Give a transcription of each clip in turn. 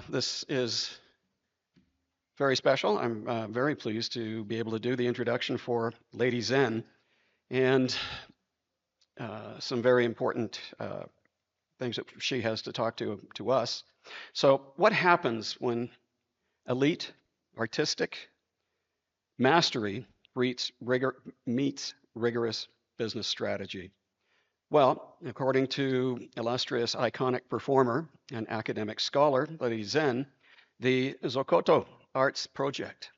This is very special. I'm very pleased to be able to do the introduction for Lady Zen and some very important things that she has to talk to us. So, what happens when elite artistic mastery meets rigorous business strategy? Well, according to illustrious iconic performer and academic scholar Lady Zen, the Zokoto Arts Project,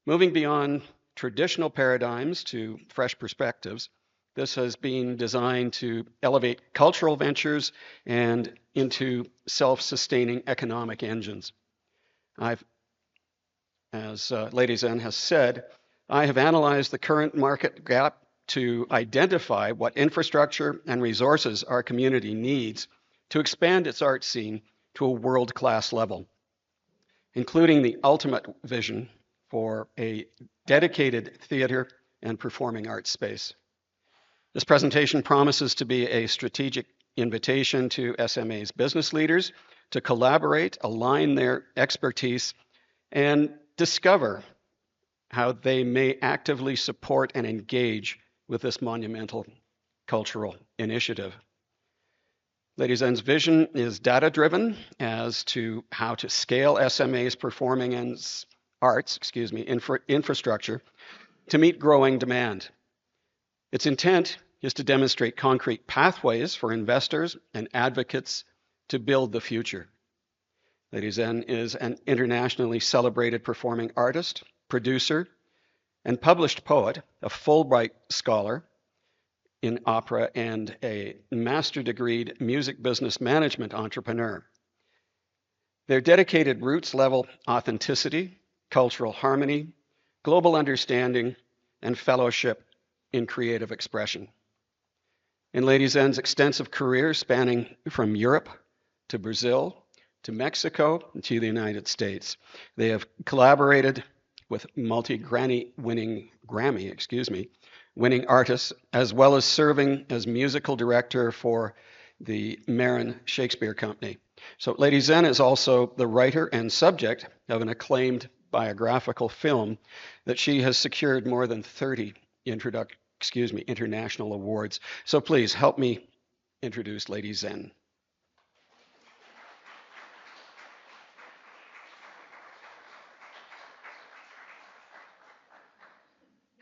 moving beyond traditional paradigms to fresh perspectives, this has been designed to elevate cultural ventures and into self-sustaining economic engines. I've, as Lady Zen has said, I have analyzed the current market gap to identify what infrastructure and resources our community needs to expand its art scene to a world-class level, including the ultimate vision for a dedicated theater and performing arts space. This presentation promises to be a strategic invitation to SMA's business leaders to collaborate, align their expertise, and discover how they may actively support and engage with this monumental cultural initiative. Lady Zen's vision is data-driven as to how to scale SMA's performing and arts, infrastructure to meet growing demand. Its intent is to demonstrate concrete pathways for investors and advocates to build the future. Lady Zen is an internationally celebrated performing artist, producer, and published poet, a Fulbright scholar in opera, and a master-degreed music business management entrepreneur. Their dedicated roots-level authenticity, cultural harmony, global understanding, and fellowship in creative expression. In Lady Zen's extensive career spanning from Europe to Brazil to Mexico and to the United States, they have collaborated with Grammy winning artists, as well as serving as musical director for the Marin Shakespeare Company. So Lady Zen is also the writer and subject of an acclaimed biographical film that she has secured more than 30 international awards. So please help me introduce Lady Zen.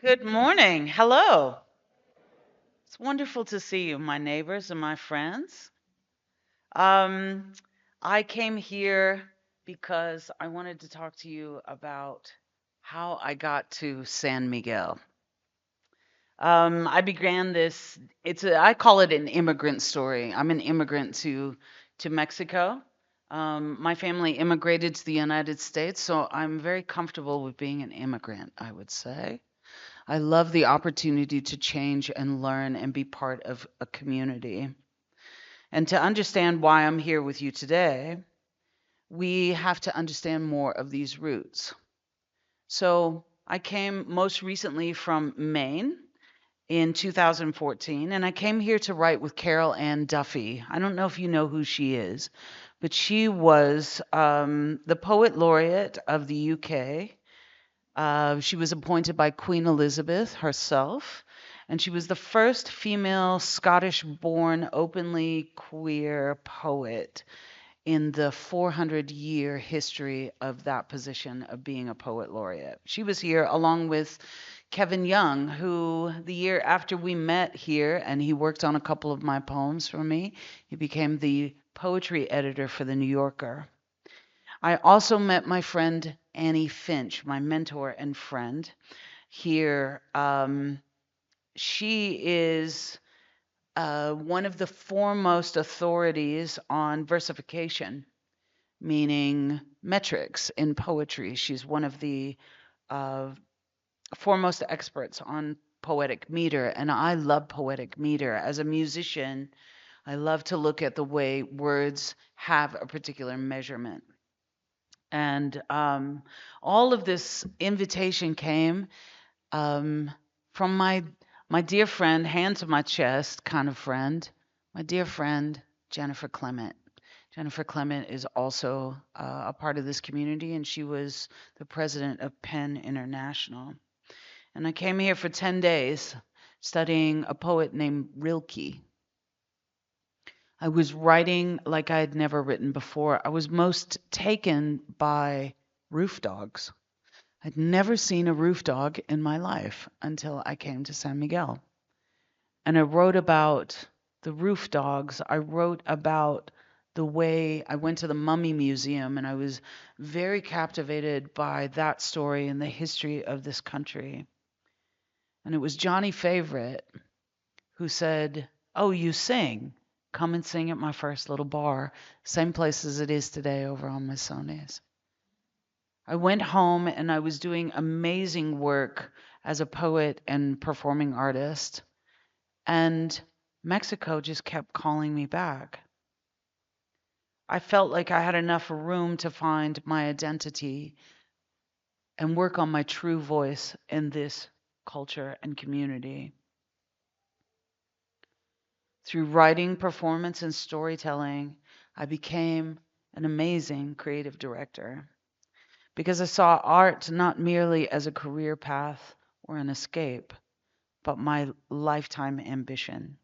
Good morning. Hello. It's wonderful to see you, my neighbors and my friends. I came here because I wanted to talk to you about how I got to San Miguel. I began this, I call it an immigrant story. I'm an immigrant to Mexico. My family immigrated to the United States, so I'm very comfortable with being an immigrant, I would say. I love the opportunity to change and learn and be part of a community. And to understand why I'm here with you today, we have to understand more of these roots. So I came most recently from Maine in 2014, and I came here to write with Carol Ann Duffy. I don't know if you know who she is, but she was the poet laureate of the UK. She was appointed by Queen Elizabeth herself, and she was the first female Scottish-born openly queer poet in the 400-year history of that position of being a poet laureate. She was here along with Kevin Young, who the year after we met here, and he worked on a couple of my poems for me, he became the poetry editor for The New Yorker. I also met my friend Annie Finch, my mentor and friend here. She is one of the foremost authorities on versification, meaning metrics in poetry. She's one of the foremost experts on poetic meter, and I love poetic meter. As a musician, I love to look at the way words have a particular measurement. And all of this invitation came from my dear friend, hand to my chest kind of friend, my dear friend, Jennifer Clement. Jennifer Clement is also a part of this community, and she was the president of Penn International. And I came here for 10 days studying a poet named Rilke. I was writing like I had never written before. I was most taken by roof dogs. I'd never seen a roof dog in my life until I came to San Miguel. And I wrote about the roof dogs. I wrote about the way I went to the Mummy Museum, and I was very captivated by that story and the history of this country. And it was Johnny Favorite who said, "Oh, you sing? Come and sing at my first little bar, same place as it is today over on Missones." I went home and I was doing amazing work as a poet and performing artist. And Mexico just kept calling me back. I felt like I had enough room to find my identity and work on my true voice in this culture and community. Through writing, performance, and storytelling, I became an amazing creative director because I saw art not merely as a career path or an escape, but my lifetime ambition.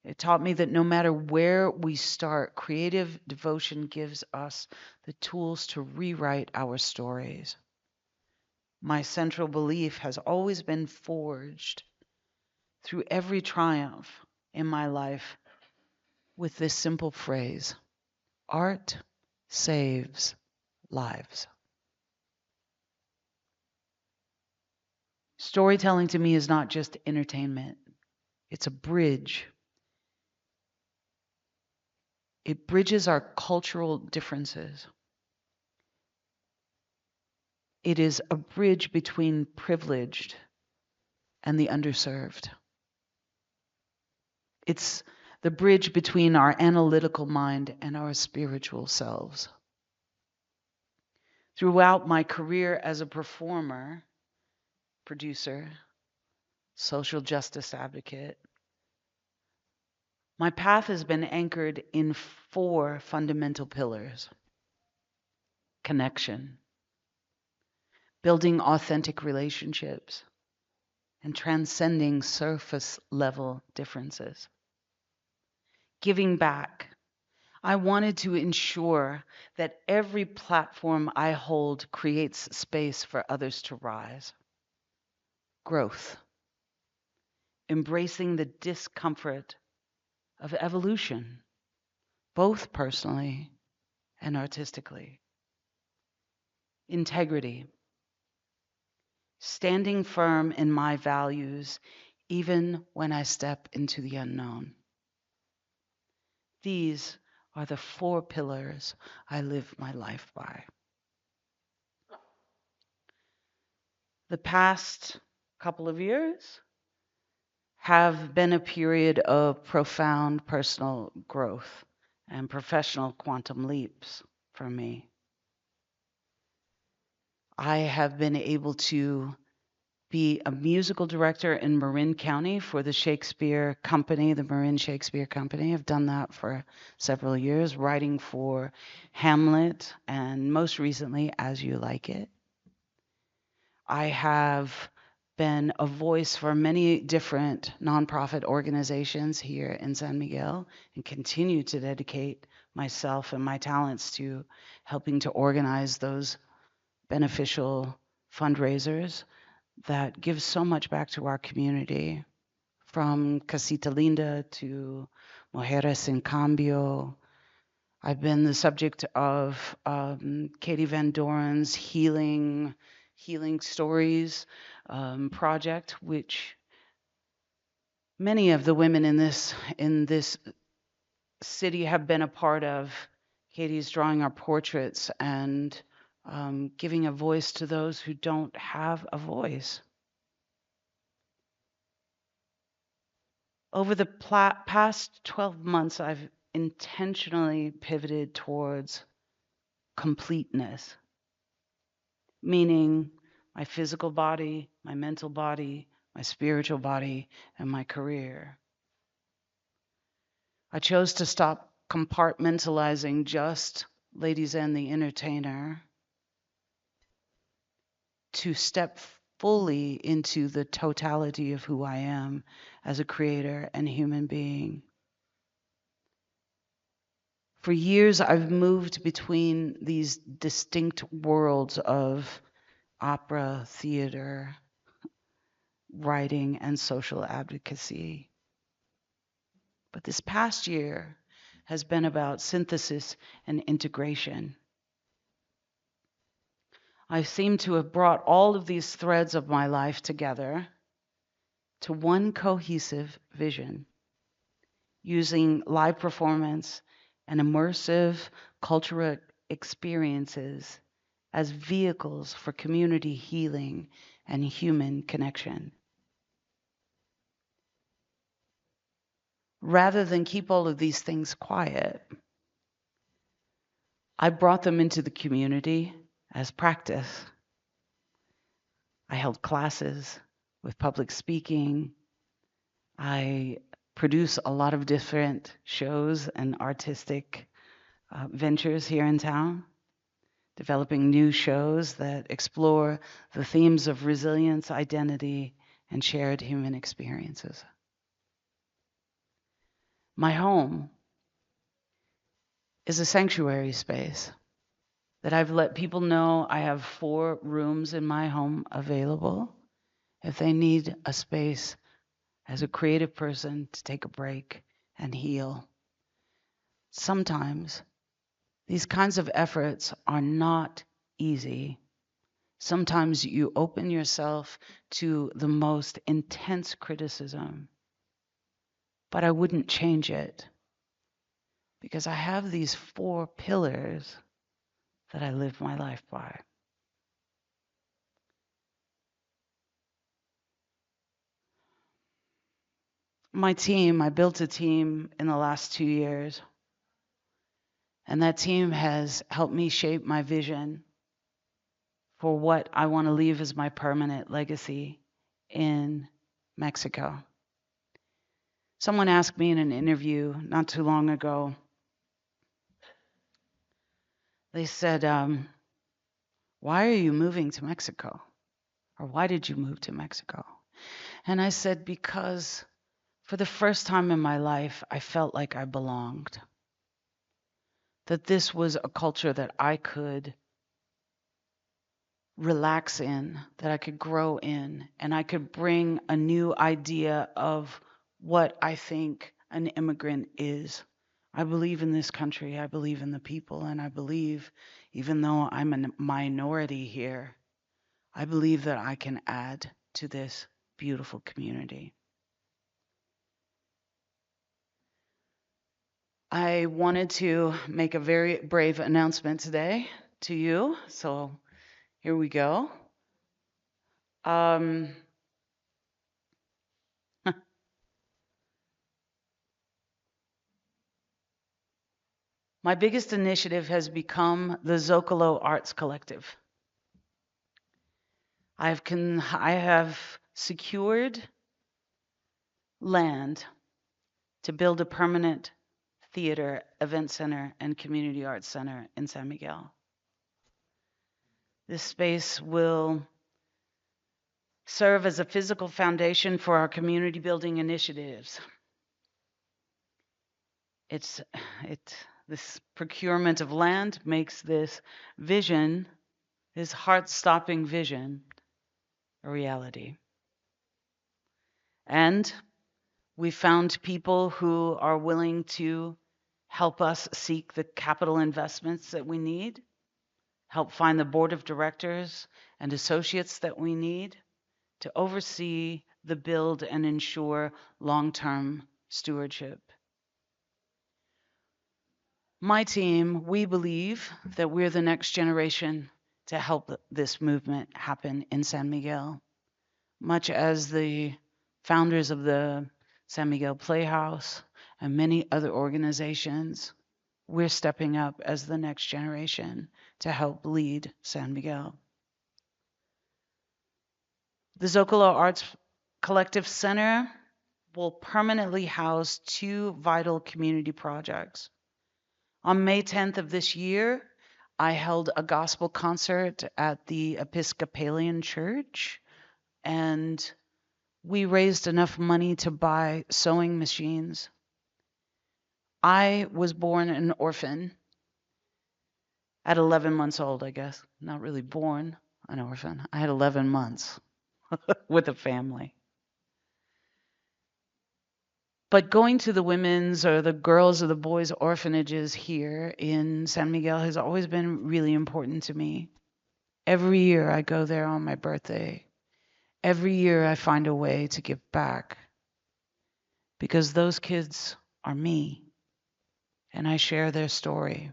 It taught me that no matter where we start, creative devotion gives us the tools to rewrite our stories. My central belief has always been forged through every triumph in my life with this simple phrase: art saves lives. Storytelling to me is not just entertainment, it's a bridge. It bridges our cultural differences. It is a bridge between privileged and the underserved. It's the bridge between our analytical mind and our spiritual selves. Throughout my career as a performer, producer, social justice advocate, my path has been anchored in 4 fundamental pillars: connection, building authentic relationships, and transcending surface level differences. Giving back. I wanted to ensure that every platform I hold creates space for others to rise. Growth. Embracing the discomfort of evolution, both personally and artistically. Integrity. Standing firm in my values, even when I step into the unknown. These are the 4 pillars I live my life by. The past couple of years have been a period of profound personal growth and professional quantum leaps for me. I have been able to be a musical director in Marin County for the Shakespeare Company, the Marin Shakespeare Company. I've done that for several years, writing for Hamlet and most recently As You Like It. I have been a voice for many different nonprofit organizations here in San Miguel and continue to dedicate myself and my talents to helping to organize those beneficial fundraisers that give so much back to our community, from Casita Linda to Mujeres en Cambio. I've been the subject of Katie Van Doren's Healing Stories project, which many of the women in this city have been a part of. Katie's drawing our portraits and giving a voice to those who don't have a voice. Over the past 12 months, I've intentionally pivoted towards completeness, meaning my physical body, my mental body, my spiritual body, and my career. I chose to stop compartmentalizing just Ladies and the Entertainer to step fully into the totality of who I am as a creator and human being. For years, I've moved between these distinct worlds of opera, theater, writing, and social advocacy. But this past year has been about synthesis and integration. I seem to have brought all of these threads of my life together to one cohesive vision, using live performance and immersive cultural experiences as vehicles for community healing and human connection. Rather than keep all of these things quiet, I brought them into the community as practice. I held classes with public speaking. I produce a lot of different shows and artistic ventures here in town, developing new shows that explore the themes of resilience, identity, and shared human experiences. My home is a sanctuary space that I've let people know I have 4 rooms in my home available if they need a space as a creative person to take a break and heal. Sometimes these kinds of efforts are not easy. Sometimes you open yourself to the most intense criticism, but I wouldn't change it because I have these 4 pillars that I live my life by. My team, I built a team in the last 2 years, and that team has helped me shape my vision for what I want to leave as my permanent legacy in Mexico. Someone asked me in an interview not too long ago, they said, why are you moving to Mexico? Or why did you move to Mexico? And I said, because for the first time in my life, I felt like I belonged. That this was a culture that I could relax in, that I could grow in, and I could bring a new idea of what I think an immigrant is. I believe in this country, I believe in the people, and I believe, even though I'm a minority here, I believe that I can add to this beautiful community. I wanted to make a very brave announcement today to you, so here we go. My biggest initiative has become the Zocalo Arts Collective. I have secured land to build a permanent theater, event center, and community arts center in San Miguel. This space will serve as a physical foundation for our community building initiatives. This procurement of land makes this vision, this heart-stopping vision, a reality. And we found people who are willing to help us seek the capital investments that we need, help find the board of directors and associates that we need to oversee the build and ensure long-term stewardship. My team, we believe that we're the next generation to help this movement happen in San Miguel, much as the founders of the San Miguel Playhouse and many other organizations. We're stepping up as the next generation to help lead San Miguel. The Zocalo Arts Collective Center will permanently house 2 vital community projects. On May 10th of this year, I held a gospel concert at the Episcopalian Church, and we raised enough money to buy sewing machines. I was born an orphan at 11 months old, I guess. Not really born an orphan. I had 11 months with a family. But going to the women's or the girls or the boys' orphanages here in San Miguel has always been really important to me. Every year I go there on my birthday. Every year I find a way to give back because those kids are me and I share their story.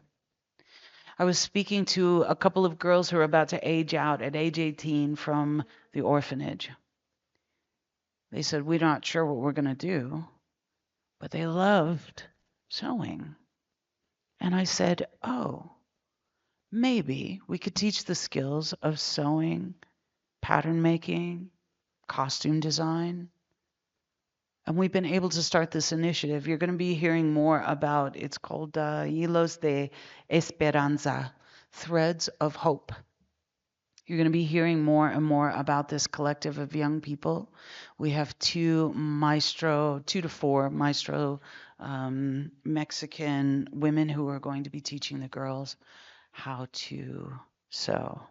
I was speaking to a couple of girls who are about to age out at age 18 from the orphanage. They said, "We're not sure what we're going to do," but they loved sewing. And I said, "Oh, maybe we could teach the skills of sewing, pattern making, costume design." And we've been able to start this initiative. You're going to be hearing more about, it's called Hilos de Esperanza, Threads of Hope. You're going to be hearing more and more about this collective of young people. We have two to four maestro Mexican women who are going to be teaching the girls how to sew.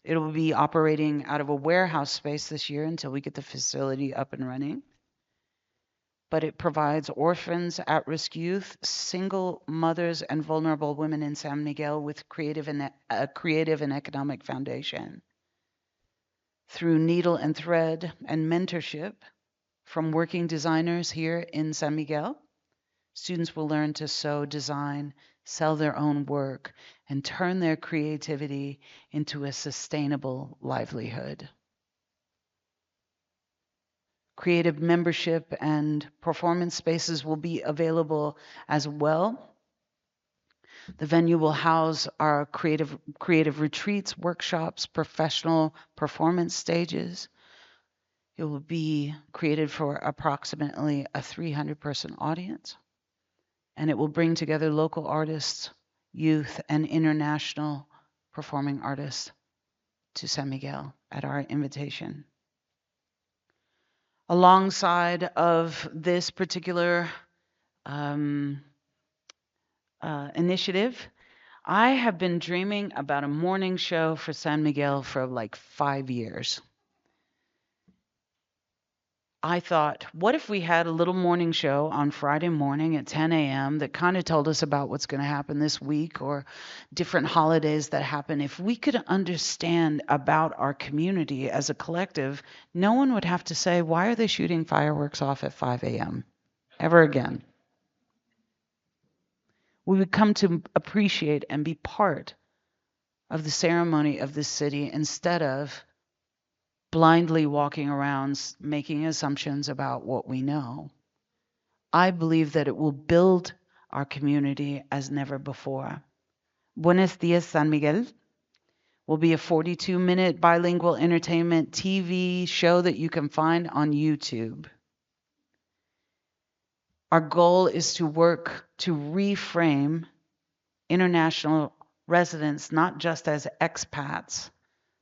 It will be operating out of a warehouse space this year until we get the facility up and running. But it provides orphans, at-risk youth, single mothers, and vulnerable women in San Miguel with a creative and economic foundation. Through needle and thread and mentorship from working designers here in San Miguel, students will learn to sew, design, sell their own work, and turn their creativity into a sustainable livelihood. Creative membership and performance spaces will be available as well. The venue will house our creative retreats, workshops, professional performance stages. It will be created for approximately a 300-person audience, and it will bring together local artists, youth, and international performing artists to San Miguel at our invitation. Alongside of this particular initiative, I have been dreaming about a morning show for San Miguel for like 5 years. I thought, what if we had a little morning show on Friday morning at 10 a.m. that kind of told us about what's going to happen this week or different holidays that happen? If we could understand about our community as a collective, no one would have to say, why are they shooting fireworks off at 5 a.m. ever again? We would come to appreciate and be part of the ceremony of this city instead of blindly walking around making assumptions about what we know. I believe that it will build our community as never before. Buenos Dias, San Miguel will be a 42-minute bilingual entertainment TV show that you can find on YouTube. Our goal is to work to reframe international residents not just as expats.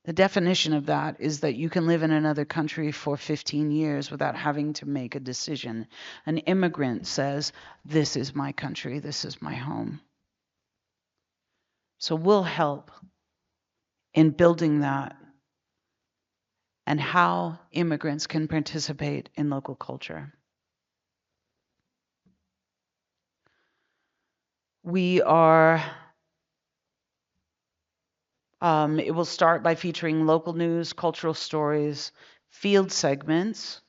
The definition of that is that you can live in another country for 15 years without having to make a decision. An immigrant says, this is my country, this is my home. So we'll help in building that and how immigrants can participate in local culture. It will start by featuring local news, cultural stories, field segments,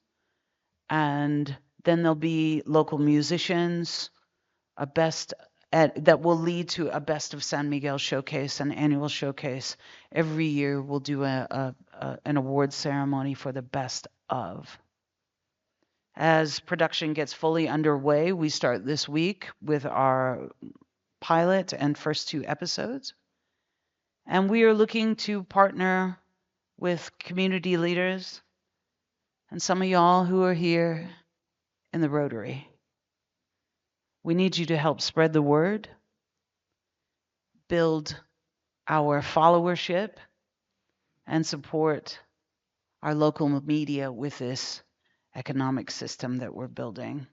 and then there'll be local musicians, that will lead to a Best of San Miguel showcase, an annual showcase. Every year we'll do an award ceremony for the best of. As production gets fully underway, we start this week with our pilot and first 2 episodes. And we are looking to partner with community leaders and some of y'all who are here in the Rotary. We need you to help spread the word, build our followership, and support our local media with this economic system that we're building.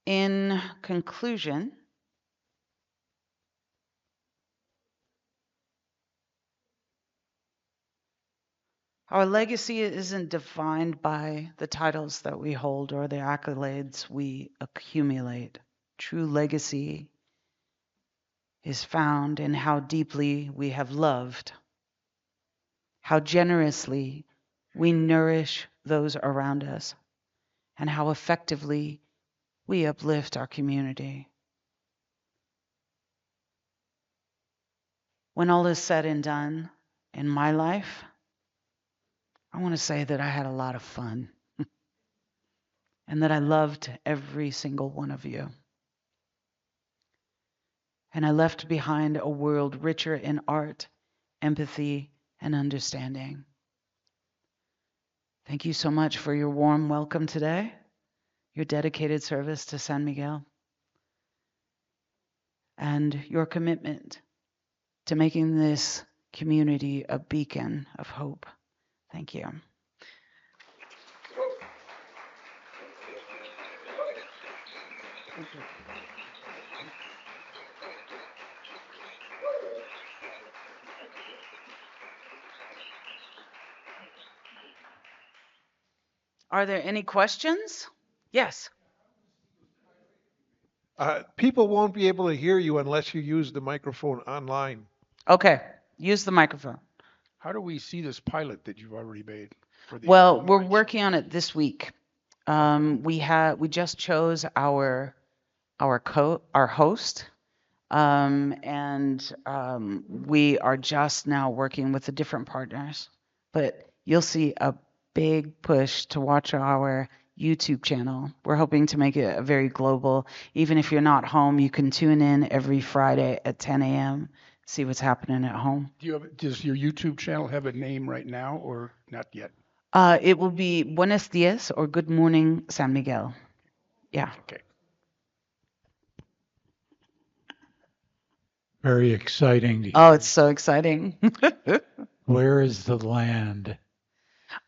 In conclusion, our legacy isn't defined by the titles that we hold or the accolades we accumulate. True legacy is found in how deeply we have loved, how generously we nourish those around us, and how effectively we uplift our community. When all is said and done in my life, I want to say that I had a lot of fun and that I loved every single one of you. And I left behind a world richer in art, empathy, and understanding. Thank you so much for your warm welcome today, your dedicated service to San Miguel, and your commitment to making this community a beacon of hope. Thank you. Are there any questions? Yes. People won't be able to hear you unless you use the microphone online. Okay. Use the microphone. How do we see this pilot that you've already made for the Well, we're online show? working on it this week. We just chose our host, and we are just now working with the different partners. But you'll see a big push to watch our YouTube channel. We're hoping to make it a very global. Even if you're not home, you can tune in every Friday at 10 a.m. See what's happening at home. Does your YouTube channel have a name right now or not yet? It will be Buenos Dias or Good Morning San Miguel. Yeah. Okay. Very exciting to Oh, hear. it's so exciting. Where is the land?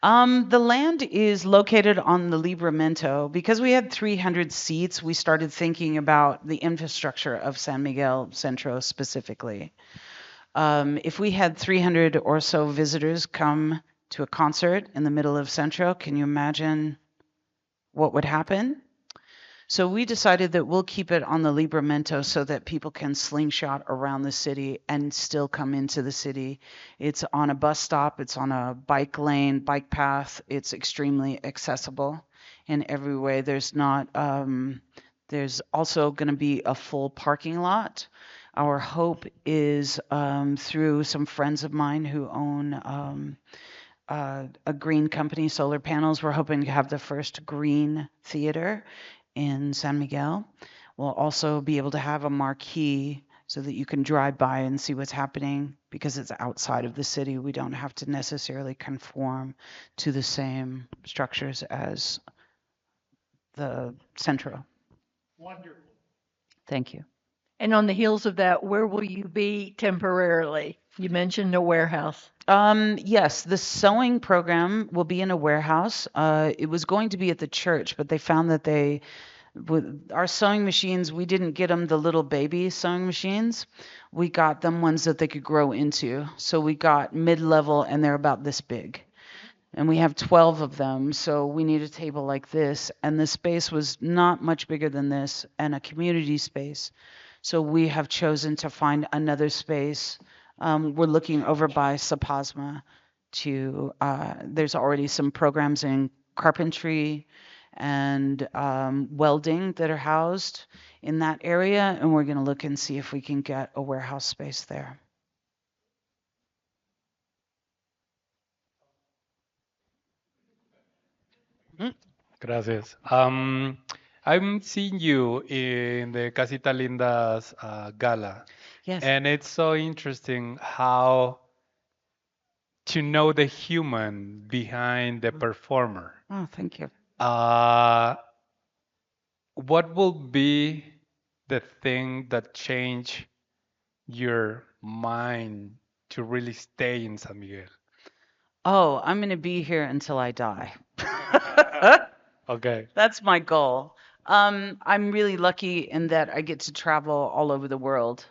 The land is located on the Libramento. Because we had 300 seats, we started thinking about the infrastructure of San Miguel Centro specifically. If we had 300 or so visitors come to a concert in the middle of Centro, can you imagine what would happen? So we decided that we'll keep it on the Libramento so that people can slingshot around the city and still come into the city. It's on a bus stop, it's on a bike lane, bike path. It's extremely accessible in every way. There's also going to be a full parking lot. Our hope is through some friends of mine who own a green company, solar panels. We're hoping to have the first green theater in San Miguel. We'll also be able to have a marquee so that you can drive by and see what's happening. Because it's outside of the city, we don't have to necessarily conform to the same structures as the Centro. Wonderful. Thank you. And on the heels of that, where will you be temporarily? You mentioned a warehouse. Yes, the sewing program will be in a warehouse. It was going to be at the church, but they found that with our sewing machines, we didn't get them the little baby sewing machines. We got them ones that they could grow into. So we got mid-level, and they're about this big. And we have 12 of them, so we need a table like this. And the space was not much bigger than this, and a community space. So we have chosen to find another space. We're looking over by Sapasma there's already some programs in carpentry and welding that are housed in that area, and we're going to look and see if we can get a warehouse space there. Gracias. I'm seeing you in the Casita Linda's gala, Yes. and it's so interesting how to know the human behind the performer. Oh, thank you. uh, what will be the thing that change your mind to really stay in San Miguel? Oh, I'm going to be here until I die. Okay. That's my goal. I'm really lucky in that I get to travel all over the world.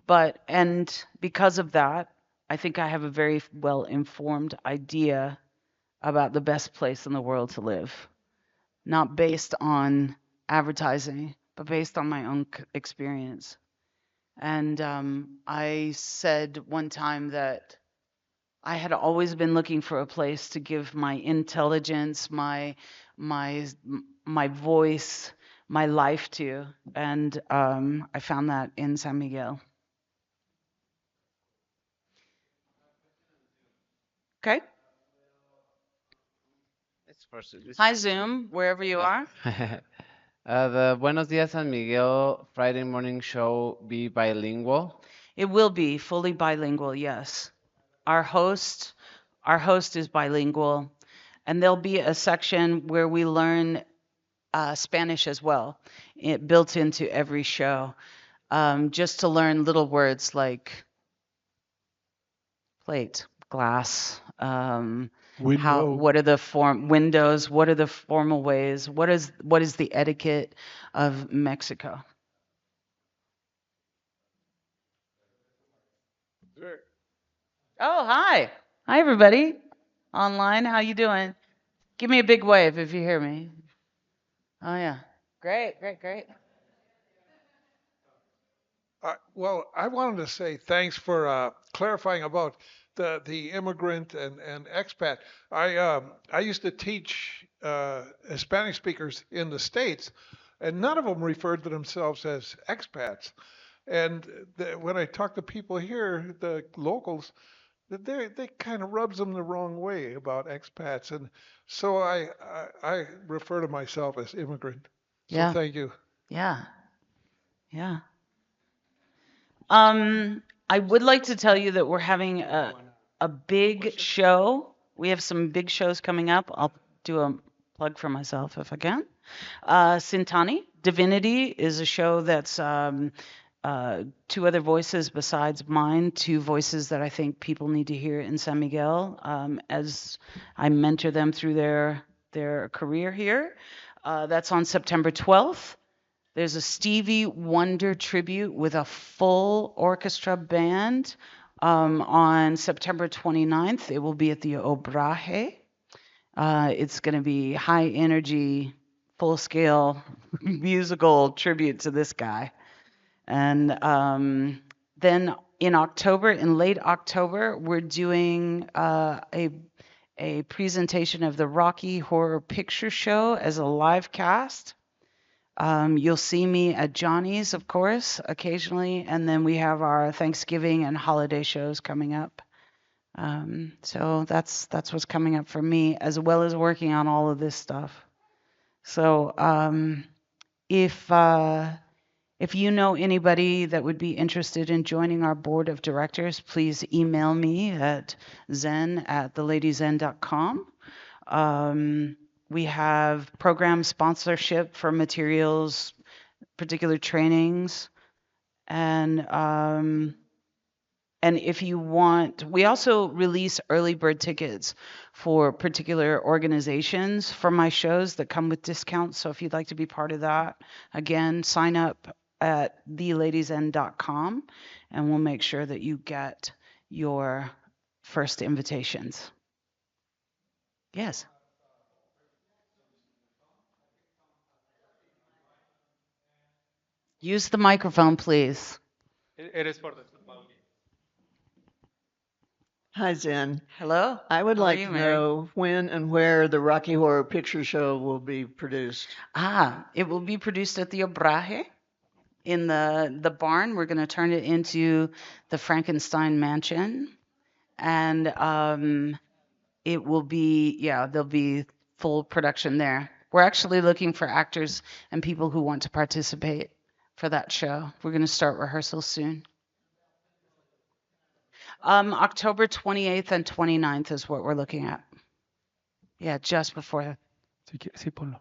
And because of that, I think I have a very well informed idea about the best place in the world to live, not based on advertising, but based on my own experience. And I said one time that I had always been looking for a place to give my intelligence, my my voice, my life to, and I found that in San Miguel. Okay. It's first. Hi, Zoom, wherever you are. The Buenos Dias San Miguel Friday morning show be bilingual. It will be fully bilingual, yes. Our host, our host is bilingual, and there'll be a section where we learn Spanish as well, built into every show, just to learn little words like plate, glass, Window. what are the windows, what are the formal ways, what is the etiquette of Mexico? Oh, hi. Hi, everybody. Online, how you doing? Give me a big wave if you hear me. Oh, yeah. Great, great, great. Well, I wanted to say thanks for clarifying about the immigrant and expat. I used to teach Hispanic speakers in the States, and none of them referred to themselves as expats. And when I talk to people here, the locals, they kind of rubs them the wrong way about expats, and so I refer to myself as immigrant. So Yeah, thank you. yeah, yeah. I would like to tell you that we're having a big show. We have some big shows coming up. I'll do a plug for myself if I can. Sintani, Divinity is a show that's two other voices besides mine, two voices that I think people need to hear in San Miguel as I mentor them through their career here. That's on September 12th. There's a Stevie Wonder tribute with a full orchestra band on September 29th. It will be at the Obraje. It's going to be high energy, full scale musical tribute to this guy. And then in late October, we're doing a presentation of the Rocky Horror Picture Show as a live cast. You'll see me at Johnny's, of course, occasionally, and then we have our Thanksgiving and holiday shows coming up. So that's what's coming up for me, as well as working on all of this stuff. So if you know anybody that would be interested in joining our board of directors, please email me at zen@theladyzen.com. We have program sponsorship for materials, particular trainings, and if you want, we also release early bird tickets for particular organizations for my shows that come with discounts. So if you'd like to be part of that, again, sign up at theladyzen.com and we'll make sure that you get your first invitations. Yes. Use the microphone, please. Eres por the football game. Hi, Zen. Hello. I would How are like you, to Mary? know when and where the Rocky Horror Picture Show will be produced. It will be produced at the Obraje in the barn. We're going to turn it into the Frankenstein Mansion, and it will be there'll be full production there. We're actually looking for actors and people who want to participate for that show. We're going to start rehearsals soon. October 28th and 29th is what we're looking at. Yeah, just before Sí, ponlo.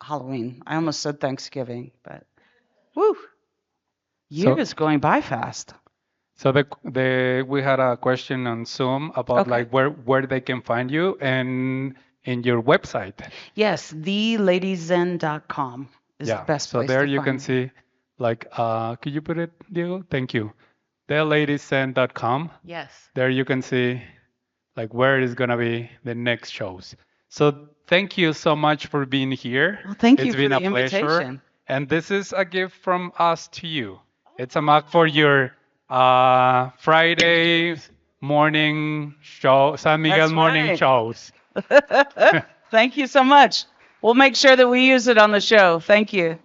Halloween. I almost said Thanksgiving, but woo, So, year is going by fast. so we had a question on Zoom about Okay. like where they can find you and in your website. Yes, theladieszen.com is the best So place there to you can find me. see like could you put it, Diego? Thank you. theladieszen.com. Yes. There you can see like where is gonna be the next shows. So thank you so much for being here. Well, thank you It's for been the a pleasure. invitation. And this is a gift from us to you. It's a mug for your Friday morning show, San Miguel That's morning right. shows. Thank you so much. We'll make sure that we use it on the show. Thank you.